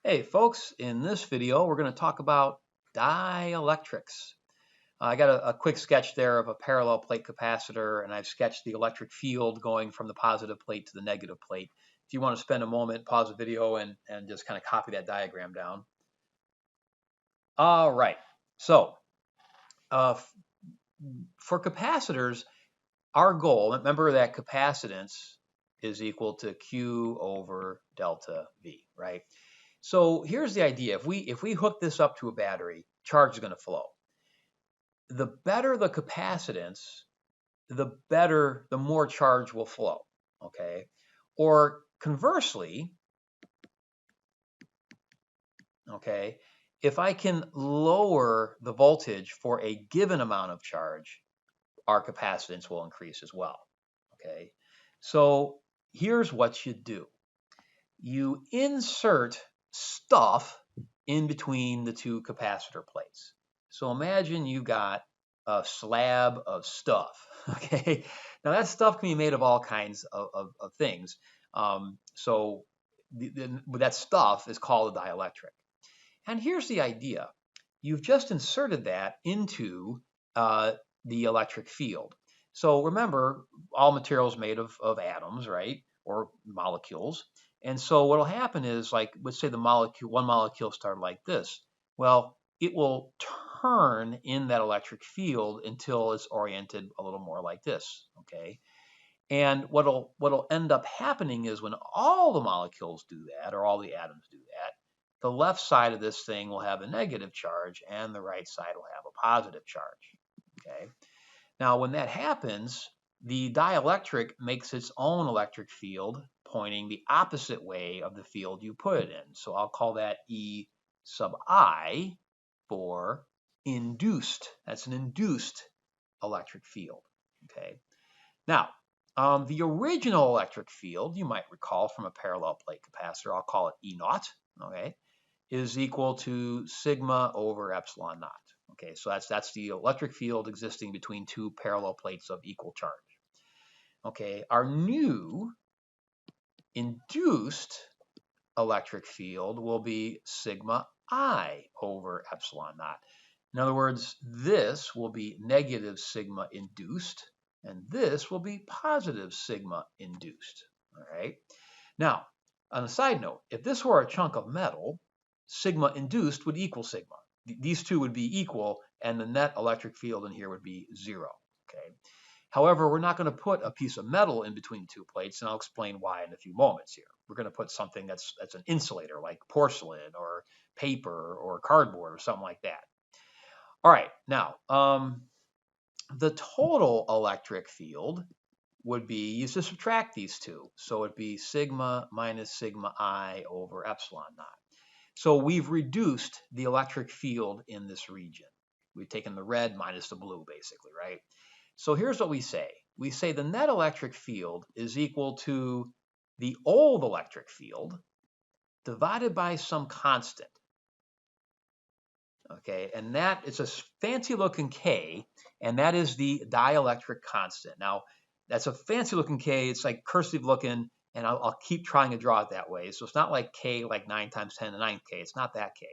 Hey folks, in this video we're going to talk about dielectrics. I got a quick sketch there of a parallel plate capacitor, and I've sketched the electric field going from the positive plate to the negative plate. If you want to spend a moment, pause the video and just kind of copy that diagram down. All right, so uh, for capacitors, our goal, remember that capacitance is equal to Q over delta V, right? So here's the idea. If we hook this up to a battery, charge is going to flow. The better the capacitance, the more charge will flow. Okay. Or conversely, okay, if I can lower the voltage for a given amount of charge, our capacitance will increase as well. Okay. So here's what you do. You insert stuff in between the two capacitor plates. So imagine you got a slab of stuff. Okay, now that stuff can be made of all kinds of things. So that stuff is called a dielectric. And here's the idea: you've just inserted that into the electric field. So remember, all materials made of atoms, right, or molecules. And so what will happen is, like, let's say one molecule started like this. Well, it will turn in that electric field until it's oriented a little more like this. Okay. And what'll end up happening is when all the molecules do that, or all the atoms do that, the left side of this thing will have a negative charge and the right side will have a positive charge. Okay. Now, when that happens, the dielectric makes its own electric field pointing the opposite way of the field you put it in. So I'll call that E sub I for induced. That's an induced electric field. Okay. Now, the original electric field, you might recall from a parallel plate capacitor, I'll call it E naught, okay, is equal to sigma over epsilon naught. Okay, so that's the electric field existing between two parallel plates of equal charge. Okay, our new induced electric field will be sigma I over epsilon naught. In other words, this will be negative sigma induced, and this will be positive sigma induced. All right. Now, on a side note, if this were a chunk of metal, sigma induced would equal sigma. These two would be equal, and the net electric field in here would be 0. Okay. However, we're not going to put a piece of metal in between two plates, and I'll explain why in a few moments here. We're going to put something that's an insulator, like porcelain or paper or cardboard or something like that. All right, now, the total electric field would be, you just subtract these two. So it'd be sigma minus sigma I over epsilon naught. So we've reduced the electric field in this region. We've taken the red minus the blue, basically, right? So here's what we say. We say the net electric field is equal to the old electric field divided by some constant. Okay, and that is a fancy looking K, and that is the dielectric constant. Now, that's a fancy looking K. It's like cursive looking, and I'll keep trying to draw it that way. So it's not like K like 9 times 10 to the 9th K. It's not that K.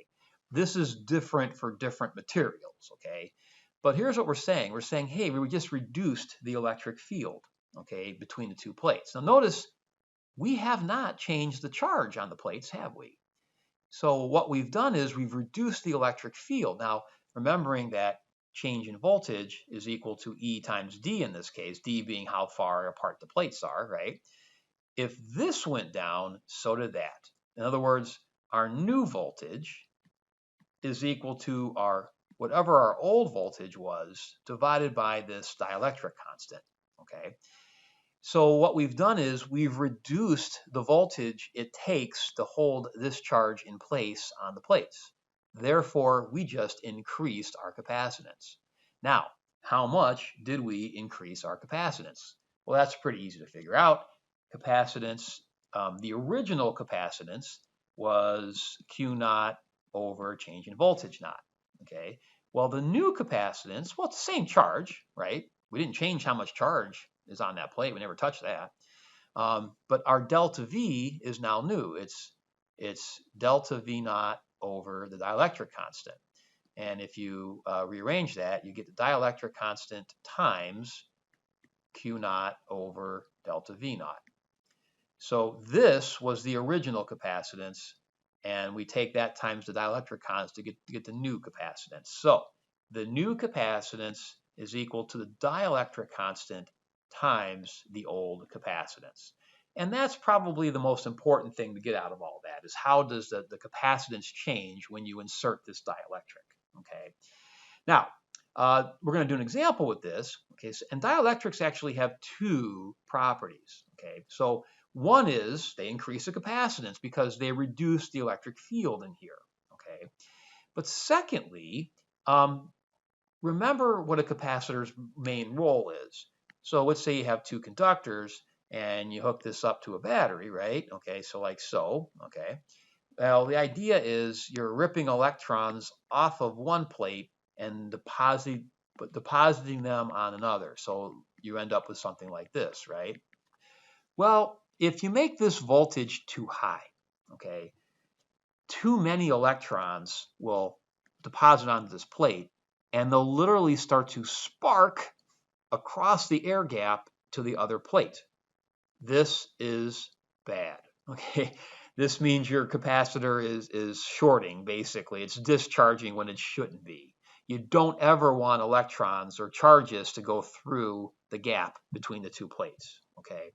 This is different for different materials, okay? But here's what we're saying. We're saying, hey, we just reduced the electric field, okay, between the two plates. Now notice, we have not changed the charge on the plates, have we? So what we've done is we've reduced the electric field. Now, remembering that change in voltage is equal to E times D in this case, D being how far apart the plates are, right? If this went down, so did that. In other words, our new voltage is equal to whatever our old voltage was divided by this dielectric constant, okay? So what we've done is we've reduced the voltage it takes to hold this charge in place on the plates. Therefore, we just increased our capacitance. Now, how much did we increase our capacitance? Well, that's pretty easy to figure out. Capacitance, the original capacitance was Q naught over change in voltage naught. Okay. Well, the new capacitance, well, it's the same charge, right? We didn't change how much charge is on that plate. We never touched that. But our delta V is now new. It's delta V naught over the dielectric constant. And if you rearrange that, you get the dielectric constant times Q naught over delta V naught. So this was the original capacitance, and we take that times the dielectric constant to get the new capacitance. So the new capacitance is equal to the dielectric constant times the old capacitance. And that's probably the most important thing to get out of all that, is how does the capacitance change when you insert this dielectric, okay? Now, we're going to do an example with this, okay? So, and dielectrics actually have two properties, okay? So one is they increase the capacitance because they reduce the electric field in here, okay? But secondly, remember what a capacitor's main role is. So let's say you have two conductors and you hook this up to a battery, right? Okay, so like so, okay. Well, the idea is you're ripping electrons off of one plate and depositing them on another. So you end up with something like this, right? Well, if you make this voltage too high, okay, too many electrons will deposit onto this plate and they'll literally start to spark across the air gap to the other plate. This is bad, okay? This means your capacitor is shorting, basically. It's discharging when it shouldn't be. You don't ever want electrons or charges to go through the gap between the two plates, okay?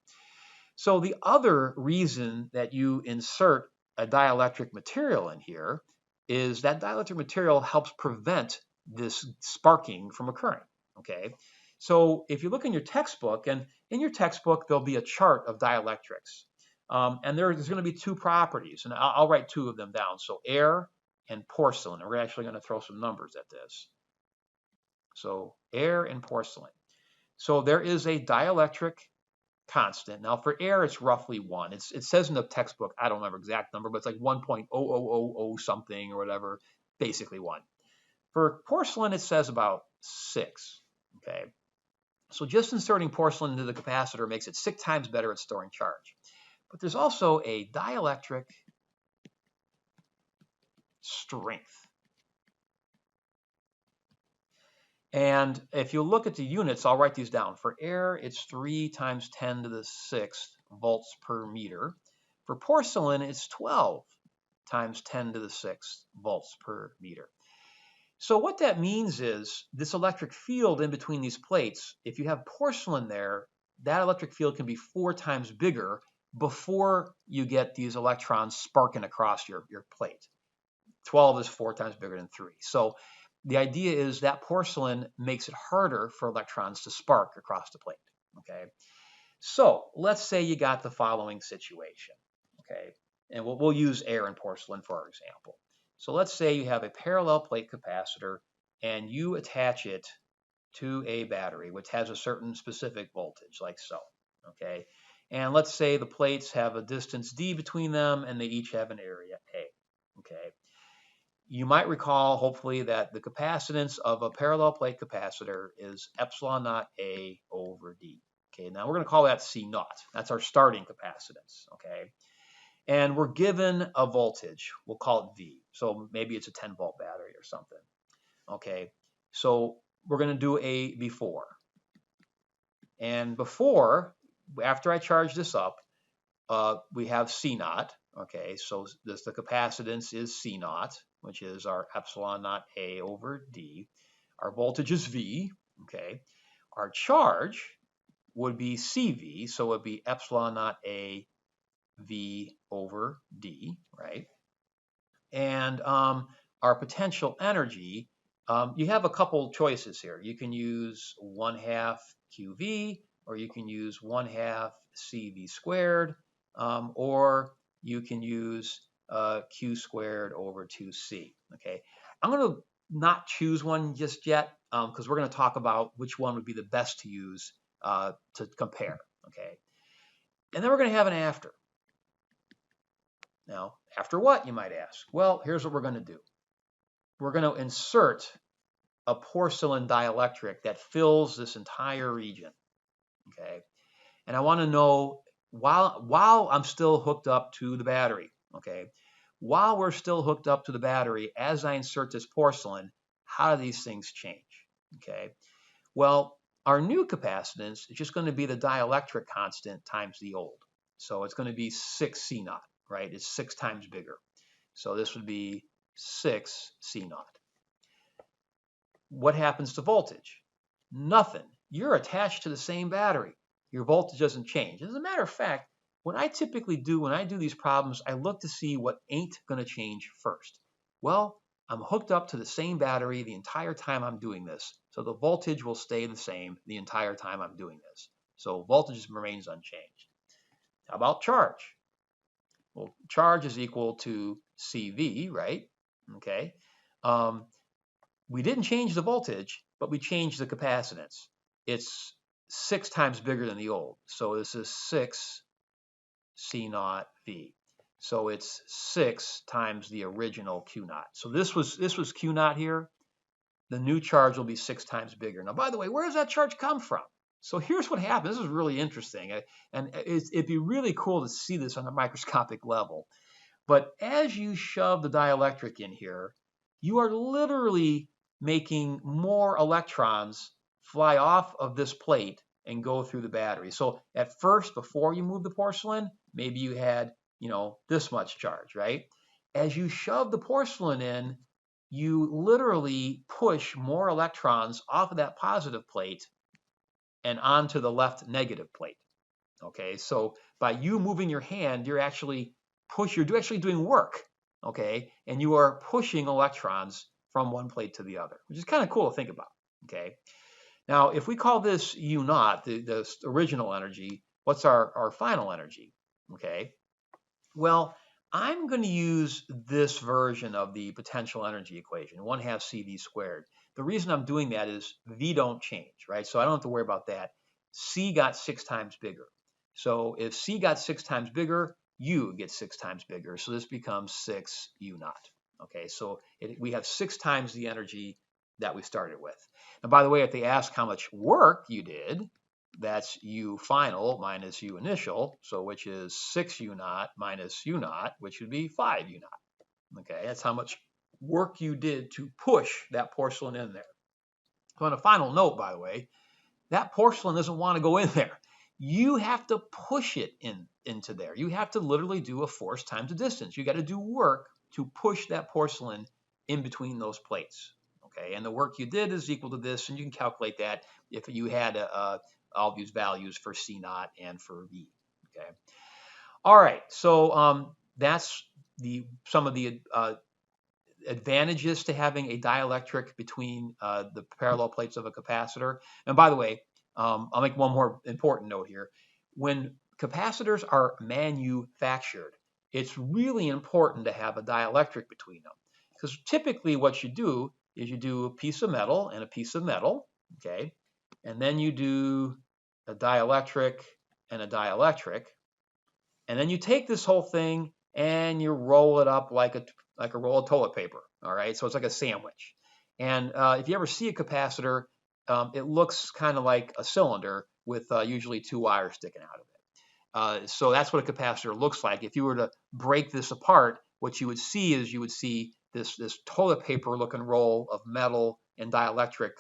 So the other reason that you insert a dielectric material in here is that dielectric material helps prevent this sparking from occurring, okay? So if you look in your textbook, and in your textbook, there'll be a chart of dielectrics. And there's going to be two properties, and I'll write two of them down. So air and porcelain. And we're actually going to throw some numbers at this. So air and porcelain. So there is a dielectric constant. Now for air, it's roughly 1. It says in the textbook, I don't remember exact number, but it's like 1.0000 something or whatever, basically 1. For porcelain, it says about 6, okay? So just inserting porcelain into the capacitor makes it 6 times better at storing charge. But there's also a dielectric strength. And if you look at the units, I'll write these down. For air, it's 3 times 10 to the 6th volts per meter. For porcelain, it's 12 times 10 to the 6th volts per meter. So what that means is this electric field in between these plates, if you have porcelain there, that electric field can be 4 times bigger before you get these electrons sparking across your plate. 12 is 4 times bigger than 3. So the idea is that porcelain makes it harder for electrons to spark across the plate, okay? So let's say you got the following situation, okay? And we'll use air and porcelain for our example. So let's say you have a parallel plate capacitor and you attach it to a battery which has a certain specific voltage, like so, okay? And let's say the plates have a distance d between them and they each have an area a, okay? You might recall, hopefully, that the capacitance of a parallel plate capacitor is epsilon naught A over D. Okay, now we're going to call that C naught. That's our starting capacitance, okay? And we're given a voltage. We'll call it V. So maybe it's a 10-volt battery or something, okay? So we're going to do a before. And before, after I charge this up, we have C naught, okay? So the capacitance is C naught, which is our epsilon naught A over D. Our voltage is V, okay? Our charge would be CV, so it would be epsilon naught A V over D, right? And our potential energy, you have a couple choices here. You can use 1/2 QV, or you can use 1/2 CV squared, or you can use Q squared over 2C, okay? I'm going to not choose one just yet because we're going to talk about which one would be the best to use to compare, okay? And then we're going to have an after. Now, after what, you might ask? Well, here's what we're going to do. We're going to insert a porcelain dielectric that fills this entire region, okay? And I want to know, while I'm still hooked up to the battery, okay, while we're still hooked up to the battery, as I insert this porcelain, how do these things change? Okay, well, our new capacitance is just going to be the dielectric constant times the old. So it's going to be 6 C naught, right? It's 6 times bigger. So this would be 6 C naught. What happens to voltage? Nothing. You're attached to the same battery. Your voltage doesn't change. As a matter of fact, what I typically do when I do these problems, I look to see what ain't going to change first. Well, I'm hooked up to the same battery the entire time I'm doing this, so the voltage will stay the same the entire time I'm doing this. So voltage remains unchanged. How about charge? Well, charge is equal to CV, right? Okay. We didn't change the voltage, but we changed the capacitance. It's 6 times bigger than the old. So this is 6 C naught V. So it's 6 times the original Q naught. So this was Q naught here. The new charge will be 6 times bigger. Now, by the way, where does that charge come from? So here's what happens. This is really interesting. And it'd be really cool to see this on a microscopic level. But as you shove the dielectric in here, you are literally making more electrons fly off of this plate and go through the battery. So at first, before you move the porcelain, maybe you had, this much charge, right? As you shove the porcelain in, you literally push more electrons off of that positive plate and onto the left negative plate. Okay, so by you moving your hand, you're actually doing work. Okay, and you are pushing electrons from one plate to the other, which is kind of cool to think about. Okay, now if we call this U naught, the original energy, what's our final energy? Okay, well, I'm going to use this version of the potential energy equation, 1/2 CV squared. The reason I'm doing that is V don't change, right? So I don't have to worry about that. C got 6 times bigger. So if C got 6 times bigger, U gets 6 times bigger. So this becomes 6 U naught. Okay, so we have 6 times the energy that we started with. And by the way, if they ask how much work you did, that's U final minus U initial, so which is 6 U naught minus U naught, which would be 5 U naught. Okay, that's how much work you did to push that porcelain in there. So on a final note, by the way, that porcelain doesn't want to go in there. You have to push it into there. You have to literally do a force times the distance. You got to do work to push that porcelain in between those plates. Okay, and the work you did is equal to this, and you can calculate that if you had all these values for C naught and for V. Okay. All right. So that's some of the advantages to having a dielectric between the parallel plates of a capacitor. And by the way, I'll make one more important note here. When capacitors are manufactured, it's really important to have a dielectric between them. Because typically what you do is you do a piece of metal and a piece of metal, okay? And then you do a dielectric and a dielectric. And then you take this whole thing and you roll it up like a roll of toilet paper, all right? So it's like a sandwich. And if you ever see a capacitor, it looks kind of like a cylinder with usually 2 wires sticking out of it. So that's what a capacitor looks like. If you were to break this apart, what you would see is this toilet paper looking roll of metal and dielectric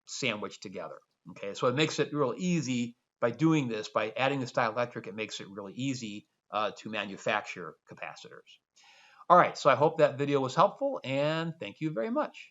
sandwiched together. Okay, so it makes it real easy by doing this, by adding this dielectric, it makes it really easy to manufacture capacitors. All right, so I hope that video was helpful, and thank you very much.